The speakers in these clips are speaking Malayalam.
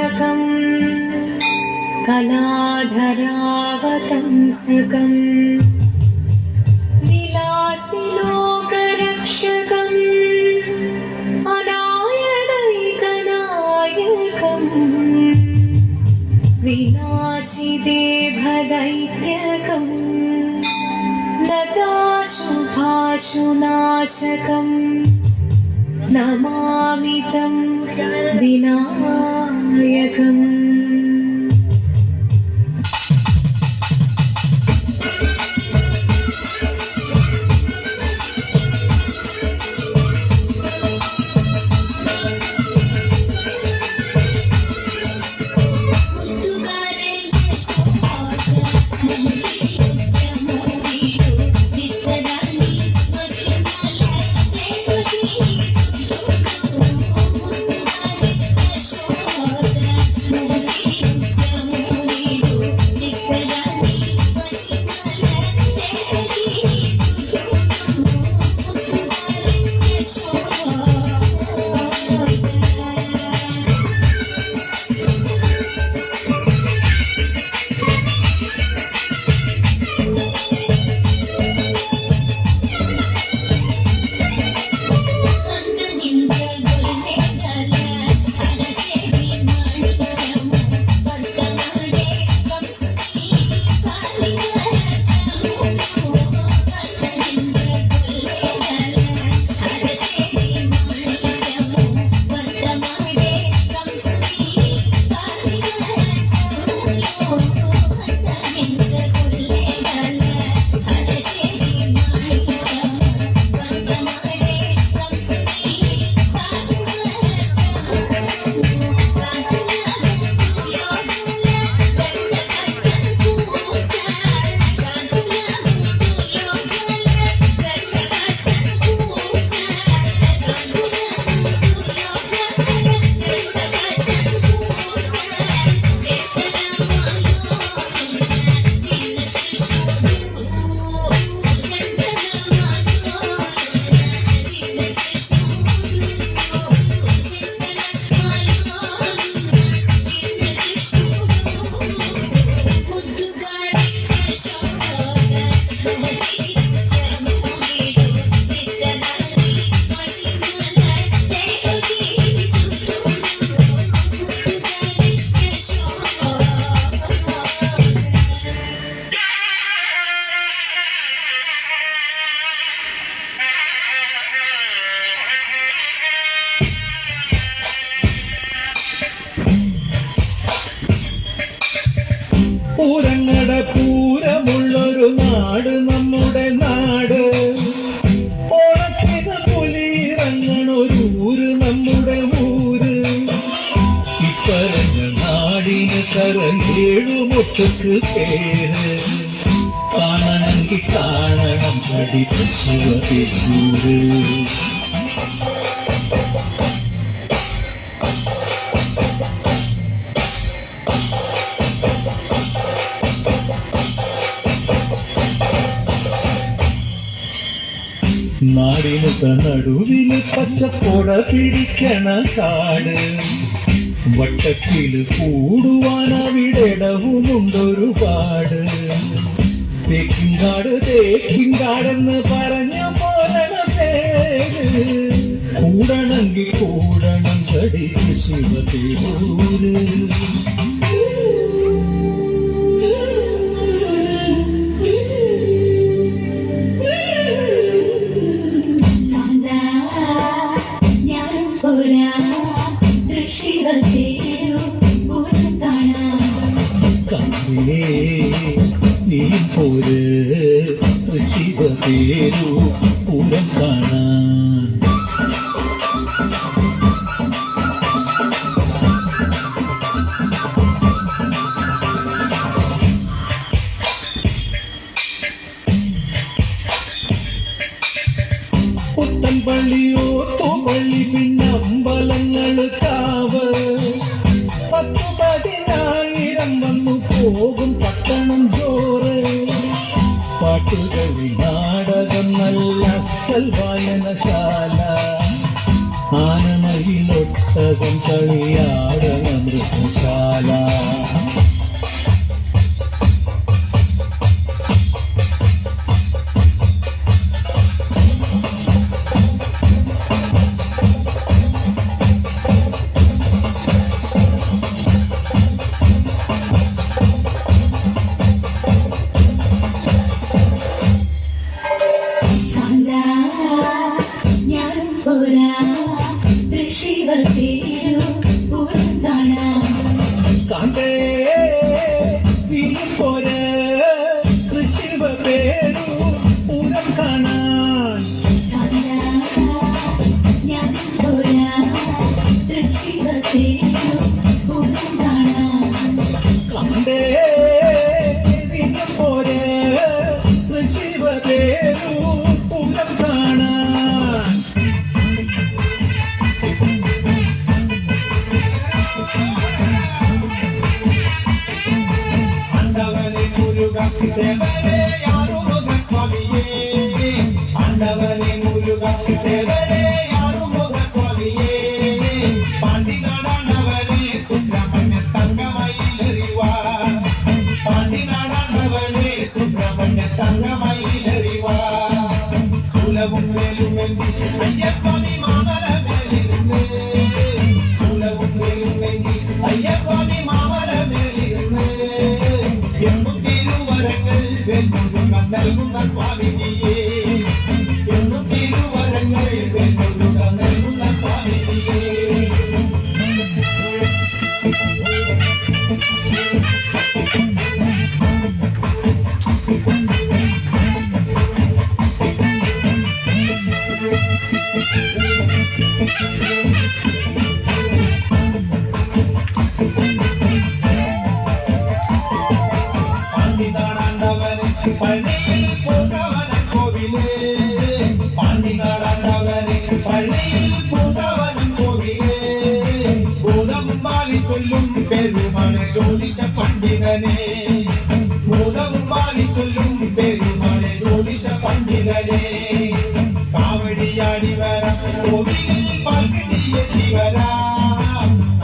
पुस्तकम् कलाधरावतंसकम् विलासिलोकरक्षकम् अनायदैकनायकम् विनाशिदेभदैत्यकम् नताशुभाशुनाशकम् नमामि तं विनायकम्। പൂരങ്ങട പൂരമുള്ളൊരു നാട് നമ്മുടെ നാട്. ഓണത്തിന് പുലിയിറങ്ങണൊരു ഊര് നമ്മുടെ ഊര്. ഇപ്പറഞ്ഞ നാടിന് കരയേഴുമൊട്ടുക്ക് പേര്. കാണണമെങ്കിൽ കാണണം പടി തൃശ്ശൂര്. നാടിന് നടുവില് പച്ചപ്പോട പിടിക്കണ കാട്. വട്ടത്തില് കൂടുവാൻ അവിടെടവുമുണ്ടൊരുപാട്. തേക്കിൻകാട് തേക്കിൻകാടെന്ന് പറഞ്ഞ പോരണ പേര്. കൂടണമെങ്കിൽ കൂടണം കടി ശിവതേരൂര്. നീ പോര് ശിവതേരു പൂരം കാണാൻ. പുത്തൻപള്ളിയോ തോപ്പള്ളി പിന്നമ്പലങ്ങള് കാവ്. 10,000 വന്നു പോകും പട്ടണം ജോറ്. പാട്ടുകളി നാടകം നല്ല അസൽ വായനശാല. ആനമയിലൊട്ട നാടകം കളിയാടണ മൃഗശാല. കാണ്ടേ പോരെ കൃഷിവ പേരു പൂരം കാണാൻ. കണ്ടേ പോരെ കൃഷിവ പേരു പൂരം കാണാൻ. தேவரே யாருமுக சுவாமியே, ஆண்டவரே முருகா தேவரே யாருமுக சுவாமியே, பாண்டி நாடாண்டவரே சுப்பிரமணிய தங்கமயில் அறிவார், பாண்டி நாடாண்டவரே சுப்பிரமணிய தங்கமயில் அறிவார். சூலவும் மேலும் வெந்தி ஐயசாமி மாமல மேலிருந்து, சூலவும் மேலும் வெந்தி ஐயசாமி மாமல மேலிருந்து, எங்கும் திருவரங்கள் வெண்முருகன் നൽകുന്ന സ്വാമിനിയേ, എന്നും തിരുവരങ്ങൾ വെൺമുരുകൻ നൽകുന്ന സ്വാമിനിയേ. பழனியில் பூங்கவனம் கோவிலே, பாண்டி நாடாண்டவரே பழனியில் பூங்கவனம் கோவிலே, பூதம் பாலி சொல்லும் பெருமன ஜோதிஷ பண்டிதனே, பூதம் பாலி சொல்லும் பெருமன ஜோதிஷ பண்டிதனே, காவடியாடி வர கோவிலில் பல்கடி ஏற்றி வரா,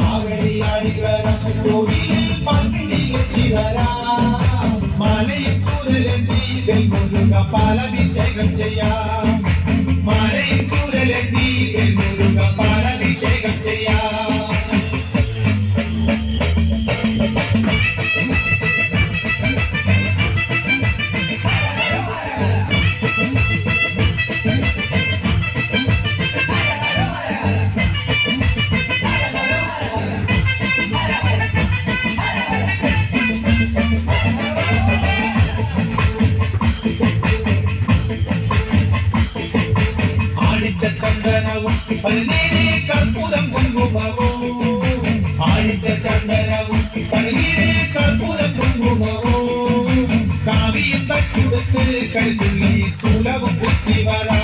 காவடியாடி வர கோவிலில் பல்கடி ஏற்றி வரா, மாலையும் சூழலேந்தி வெண்முருகா பாலாபிஷேகம் செய்யா, மாலையும் சூழலேந்தி வெண்முருகா பாலாபிஷேகம் செய்யா. ചന്ദനവും പനിനീരെ കർപ്പൂരം കുങ്കുമവും, ആഴിച്ച ചന്ദനവും പനിനീരെ കർപ്പൂരം കുങ്കുമവും, കാവിയും തച്ചുടുത്ത് കരുതുള്ളി സൂലവും കുത്തി വരാ,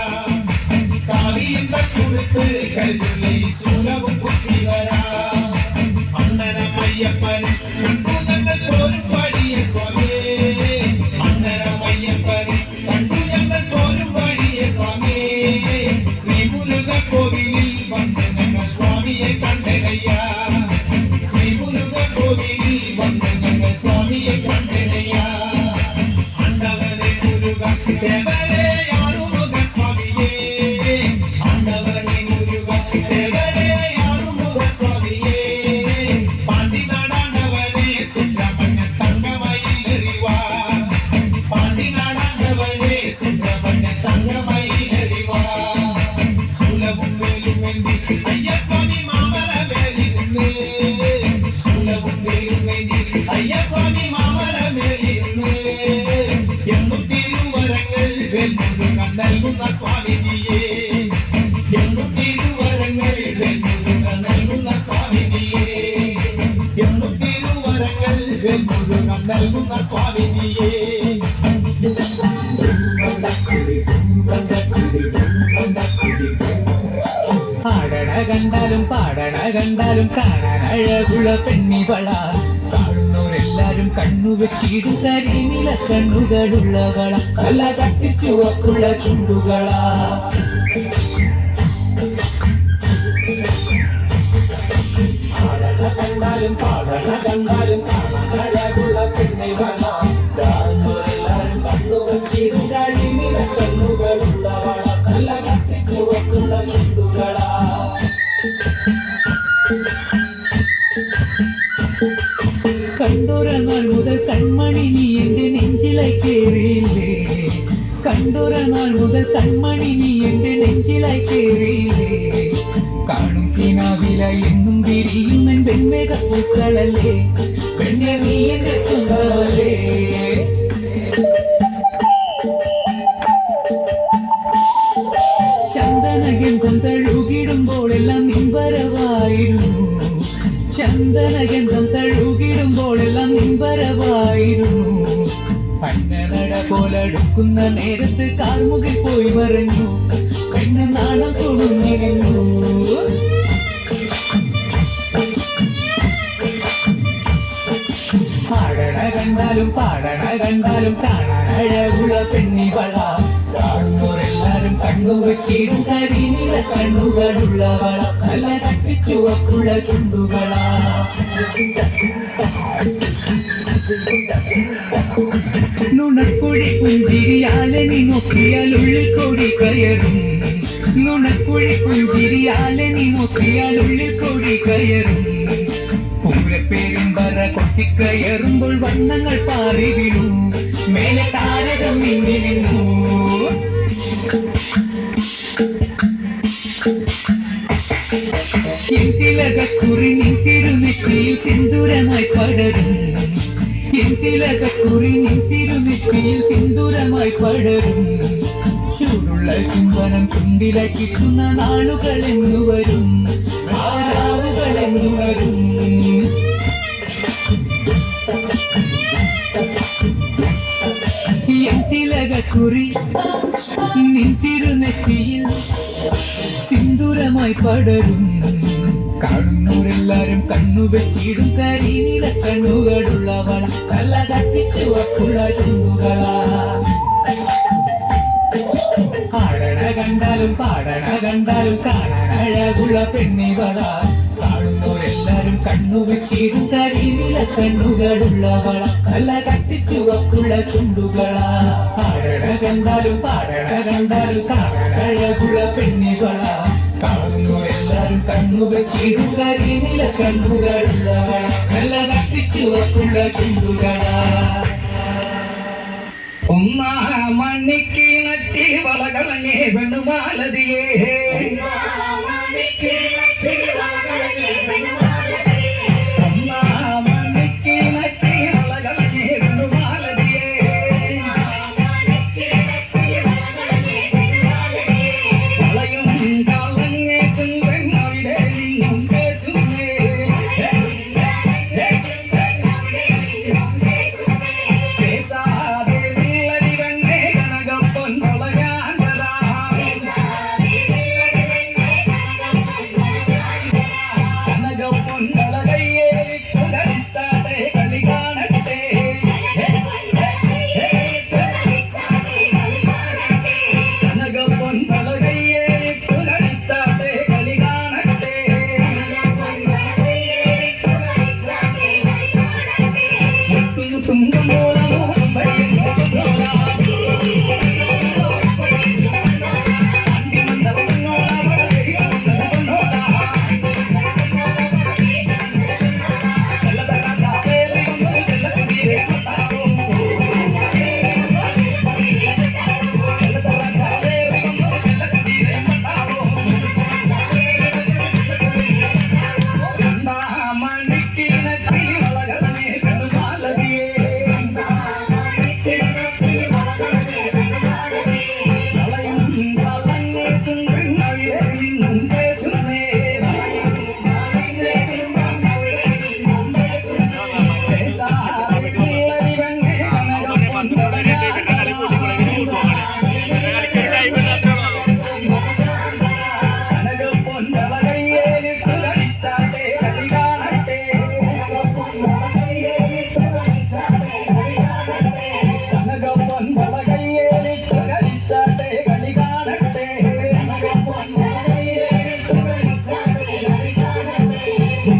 കാവിയും തച്ചുടുത്ത് കരുതുള്ളി സൂലവും കുത്തി വരാ. അണ്ണനമയ്യപ്പന് കണ്ടു ഞങ്ങൾ പോരും പാടിയ സ്വാമിയേ, അണ്ണനമയ്യപ്പന് കണ്ടു ഞങ്ങൾ പോരും പാടിയ സ്വാമിയേ, கோவிலில் வந்து ഞങ്ങൾ സ്വാമിയെ കണ്ടനയ്യാ, ശ്രീമുരുക കോവിലിൽ வந்து ഞങ്ങൾ സ്വാമിയെ കണ്ടനയ്യാ. ആണ്ടവനെ മുരുക ദേവരേ ആറുമുഖ സ്വാമിയേ, ആണ്ടവനെ മുരുക ദേവരേ ആറുമുഖ സ്വാമിയേ, പാണ്ടി നാടാണ്ടവനെ സുബ്രഹ്മണ്യ തങ്കമയിൽ അറിവാർ, പാണ്ടി നാടാണ്ടവനെ സുബ്രഹ്മണ്യ തങ്കമയിൽ അറിവാർ. சூலவும் மேலும் வெந்தி ஐயசாமி மாமல மேலிருந்து, சூலவும் மேலும் வெந்தி ஐயசாமி மாமல மேலிருந்து, எங்கும் திருவரங்கள் வெண்முருகன் നൽകുന്ന സ്വാമിനിയേ, എങ്ങും തിരുവരങ്ങൾ വെൺമുരുകൻ നൽകുന്ന സ്വാമിനിയേ, എങ്ങും തിരുവരങ്ങൾ വെൺമുരുകൻ നൽകുന്ന സ്വാമിനിയേ. ആടണ കണ്ടാലും പാടണ കണ്ടാലും കാണാൻ അഴകുള്ള പെണ്ണിവള, കാണുന്നവരെല്ലാരും കണ്ണുവെച്ചിടും കരിനില കണ്ണുകളുള്ളവള, നല്ല കട്ടിച്ചുവക്കുള്ള ചുണ്ടുകളാ. കണ്ടാലും പാടണ കണ്ടാലും കാണാനഴകുള്ള പെണ്ണിവള കാണുന്നവരെല്ലാരും കണ്ണു വെച്ചിടും കരിനില കണ്ണുകളുള്ളവള നല്ല കട്ടിച്ചുവക്കുള്ള ചുണ്ടുകളാ കണ്ടൊര നാൾ മുതൽ കൺമണി നീ എന്റെ നെഞ്ചിലായി കേറിയില്ലേ കണ്ടൊര നാൾ മുതൽ കൺമണി നീ എന്റെ നെഞ്ചിലായി കേറിയില്ലേ കാണും കിനാവില എന്നും തിരിയും എൻ വെൺമേഘ പൂക്കളല്ലേ പെണ്ണെ നീ എന്റെ സ്വന്തമല്ലേ ചന്ദനഗന്ധം തഴുകിടുമ്പോൾ എല്ലാം നിൻവരവായിരുന്നു ചന്ദനഗന്ധം തഴുകിടുമ്പോൾ എല്ലാം നിൻവരവായിരുന്നു അന്നനട പോലടുക്കുന്ന നേരത്ത് കാർമുകിൽ പോയി മറഞ്ഞു പെണ്ണ് നാണം കുടുങ്ങിരുന്നു പാടണ കണ്ടാലും പാടണ കണ്ടാലും കാണാൻ അഴകുള്ള പെണ്ണിവള കാണുന്നവരെല്ലാരും കണ്ണു വെച്ചിടും കരിനില കണ്ണുകളുള്ളവള നല്ല കട്ടിച്ചുവക്കുള്ള ചുണ്ടുകളാ നുണക്കുഴി പുഞ്ചിരിയാലെ നീ നോക്കിയാൽ ഉള്ളിൽ കൊടി കയറും നുണക്കുഴി പുഞ്ചിരിയാലെ നീ നോക്കിയാൽ ഉള്ളിൽ കൊടി കയറും പൂരപ്പേരും പറ കൊട്ടിക്കയറുമ്പോൾ വർണ്ണങ്ങൾ പാറി വീണു മേലെ താരകം മിന്നി നിന്നു തിലകക്കുറി നിൻ തിരുനെറ്റിയിൽ സിന്ദൂരമായി പടരും തിലകക്കുറി നിൻ തിരുനെറ്റിയിൽ സിന്ദൂരമായി പടരും ചൂടുള്ള ചുംബനം ചുണ്ടിലായി കിട്ടുന്ന നാളുകൾ എന്നു വരും ആരാവുകൾ എന്നു വരും തിലകക്കുറി നിൻ തിരുനെറ്റിയിൽ സിന്ദൂരമായി പടരും കാണുന്നവരെല്ലാരും കണ്ണു വെച്ചിടും കരിനില കണ്ണുകളുള്ളവള കല്ല തട്ടിച്ചുവക്കുള്ള ചുണ്ടുകളാ പാടണ കണ്ടാലും പാടണ കണ്ടാലും കാണാൻ അഴകുള്ള പെണ്ണിവള കാണുന്നവരെല്ലാരും കണ്ണു വെച്ചിടും കരിനില കണ്ണുകളുള്ളവള കല്ല തട്ടിച്ചുവക്കുള്ള ചുണ്ടുകളാ പാടണ കണ്ടാലും പാടണ കണ്ടാലും കാണാൻ അഴകുള്ള പെണ്ണിവള കാണുന്നവരെല്ലാരും കണ്ണു വെച്ചിടും കരിനില കണ്ണുകളുള്ളവള നല്ല കട്ടിച്ചുവക്കുള്ള ചുണ്ടുകളാ മണിക്ക് നട്ടി വളകളഞ്ഞേ പെണ്ണുമാലതിയേ മണിക്ക് നട്ടി വളകളഞ്ഞേ പെണ്ണുമാലതിയേ വളയും കളഞ്ഞേ പെണ്ണവിടെ നിന്നും പേസുന്നേ പേസാതെ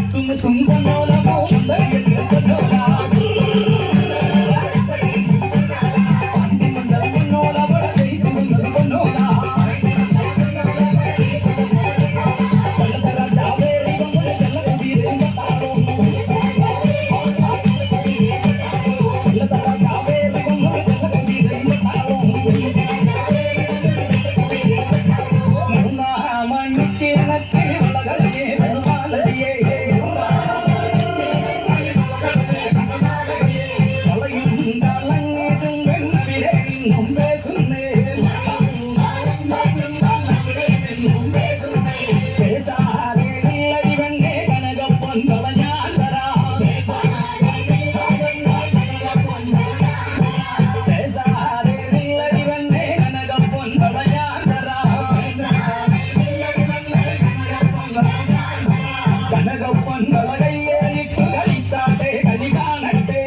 tum tum tum കൈയേലിട്ടു കളിച്ചാട്ടെ കളി കാണട്ടെ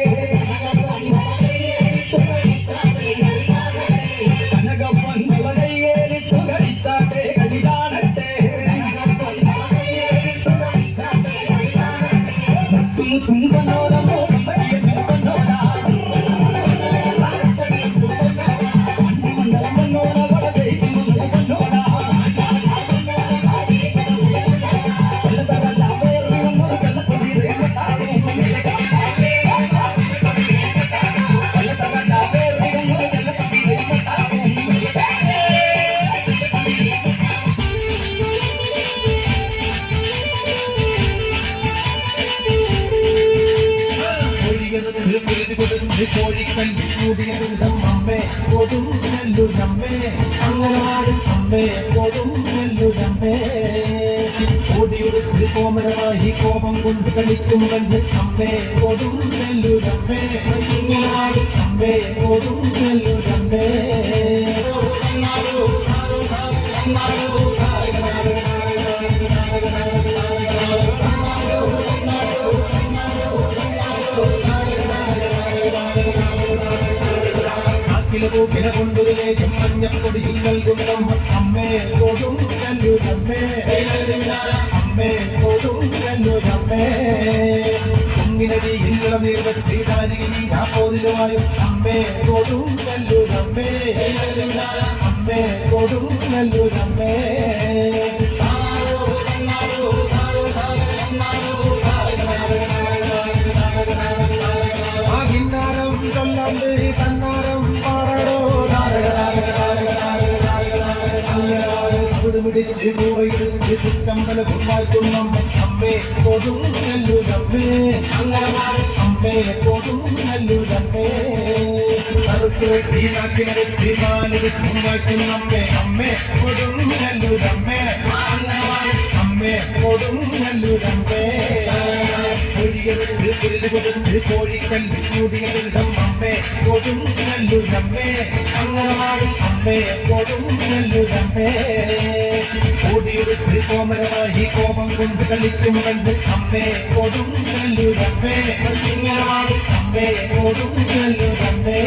കനകപ്പൊന്മുള കൈയേലിട്ടു കളിച്ചാട്ടെ കളി കാണട്ടെ തുമ്പനോരമോ കോഴിക്കല്ലി കൂടിയ അമ്മേ കൊടും നെല്ലുരമ്മേ അങ്ങനാട് അമ്മേ കൊടും നെല്ലുരമ്മേ ഓടിയുടെ കോമരമായി കോപം കൊണ്ട് കളിക്കും കണ്ട് അമ്മേ കൊടും നെല്ലുരമ്മേ അങ്ങനാട് അമ്മേ കൊടും നെല്ലുരമ്മേ കില കൊണ്ടൊരു ലേഖം മഞ്ഞപ്പൊടിയിൽ നൽകുന്ന അമ്മേ കൊടും നെല്ലുരമ്മേ അമ്മേ കൊടും നെല്ലുരമ്മേ കുങ്ങിനടി ഇന്നലെ നീർവച്ച് ചെയ്താരികി ആ പോതിലുമായും അമ്മേ കൊടും നെല്ലുരമ്മേ അമ്മേ കൊടും നെല്ലുരമ്മേ ആ കിന്നാരം കൊല്ലാണ്ട് കന്നാരം പിടിച്ച് പോയി കുറ്റമ്പലം വാഴ്ത്തുന്ന അമ്മേ കൊടും നെല്ലുരമ്മേ അമ്മേ കൊടും നെല്ലുരമ്മേ കറുക്ക് വെട്ടി നാട്ടിനരച്ച് മാലിടും വാഴ്ത്തുന്ന അമ്മേ കൊടും നെല്ലുരമ്മേ അമ്മേ കൊടും നെല്ലുരമ്മേ കോഴിക്കല്ലി കൂടിയ അമ്മേ കൊടും നെല്ലുരമ്മേ അമ്മേ കൊടും നെല്ലുരമ്മേ ഓടിയുടെ കോമരമായി കോപം കൊണ്ട് കളിക്കും കണ്ട് അമ്മേ കൊടും നെല്ലുരമ്മേ അമ്മേ കൊടും നെല്ലുരമ്മേ